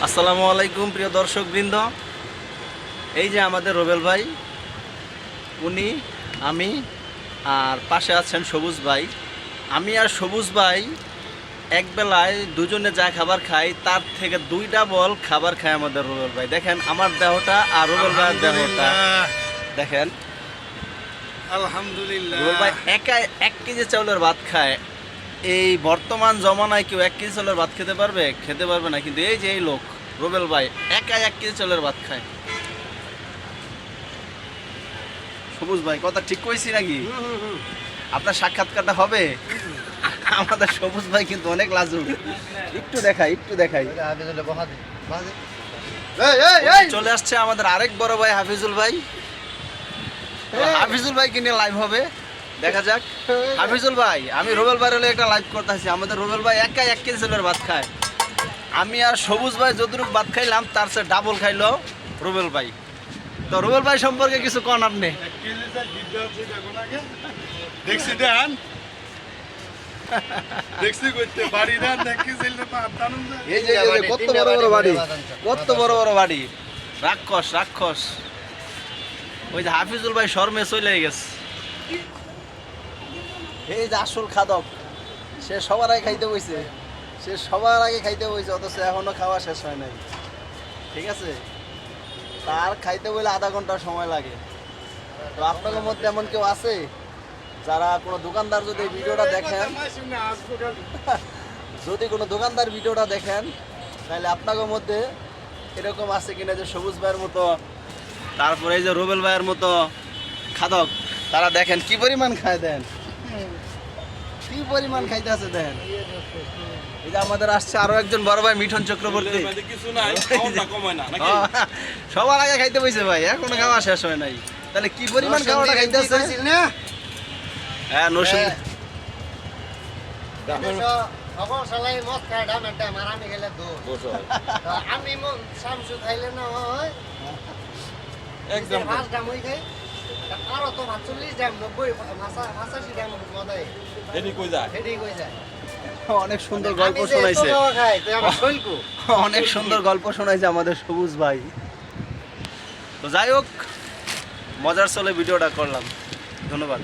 আসসালামু আলাইকুম প্রিয় দর্শকবৃন্দ। এই যে আমাদের রুবেল ভাই, উনি, আমি আর পাশে আছেন সবুজ ভাই। আমি আর সবুজ ভাই এক বেলায় দুজনে যা খাবার খাই তার থেকে 2 ডাবল খাবার খায় আমাদের রুবেল ভাই। দেখেন আমার দেহটা আর রুবেল ভাইয়ের দেহটা দেখেন। আলহামদুলিল্লাহ। রুবেল ভাই একাই 1 কেজি চাউলের ভাত খায়। এই বর্তমান জমানায় কেউ 1 কেজি চাউলের ভাত খেতে পারবে? খেতে পারবে না। কিন্তু এই যে এই লোক রুবেল ভাই একাই 1 কেজি চাউলের ভাত খায়। সবুজ ভাই কথা ঠিক কইছি নাকি? আপনার সাক্ষাৎকারটা হবে? আমাদের সবুজ ভাই কিন্তু অনেক লাজুক। একটু দেখাই চলে আসছে আমাদের আরেক বড় ভাই হাফিজুল ভাই। হাফিজুল ভাই কিনে লাইভ হবে, দেখা যাক। হাফিজুল ভাই, আমি রুবেল ভাইয়ের হলে একটা লাইভ করতেছি। আমাদের রুবেল ভাই একাই 1 কেজি চাউলের ভাত খায়। আমি আর সবুজ ভাই যতটুকু ভাত খাইলাম তার চেয়ে ডাবল খাইলো রুবেল ভাই। তো রুবেল ভাই সম্পর্কে কিছু কন আপনি? দেখছি দেন দেখছি করতে বাড়ি দেন দেখি ছিল তো আতানুন। এই যে কত বড় বড় বাড়ি, কত বড় বড় বাড়ি। রাক্ষস। ওই যে হাফিজুল ভাই শর্মে চলে গেছে। এই যে আসল খাদক, সে সবার আগে খাইতে বইছে, অথচ এখনো খাওয়া শেষ হয় নাই। ঠিক আছে, তার খাইতে বইলে আধা ঘন্টা সময় লাগে। তো আপনাদের মধ্যে এমন কেউ আছে যারা কোনো দোকানদার যদি ভিডিওটা দেখেন, তাহলে আপনাদের মধ্যে এরকম আছে কিনা যে সবুজ ভাইয়ের মতো, তারপরে এই যে রুবেল ভাইয়ের মতো খাদক, তারা দেখেন কি পরিমাণ খায়, দেন কি পরিমাণ খাইতে আছে দেন। এই যে আমাদের আসছে আরো একজন বড় ভাই মিঠন চক্রবর্তী। সবার আগে খাইতে বইছে ভাই, এখনো খাওয়া শেষ হয় নাই। তাহলে কি পরিমাণ খাওয়াটা খাইতে আছে? হ্যাঁ, নরসিং অনেক সুন্দর গল্প শোনাইছে, অনেক সুন্দর গল্প শোনাইছে আমাদের সবুজ ভাই। তো যাই হোক, মজার চলে ভিডিওটা করলাম। ধন্যবাদ।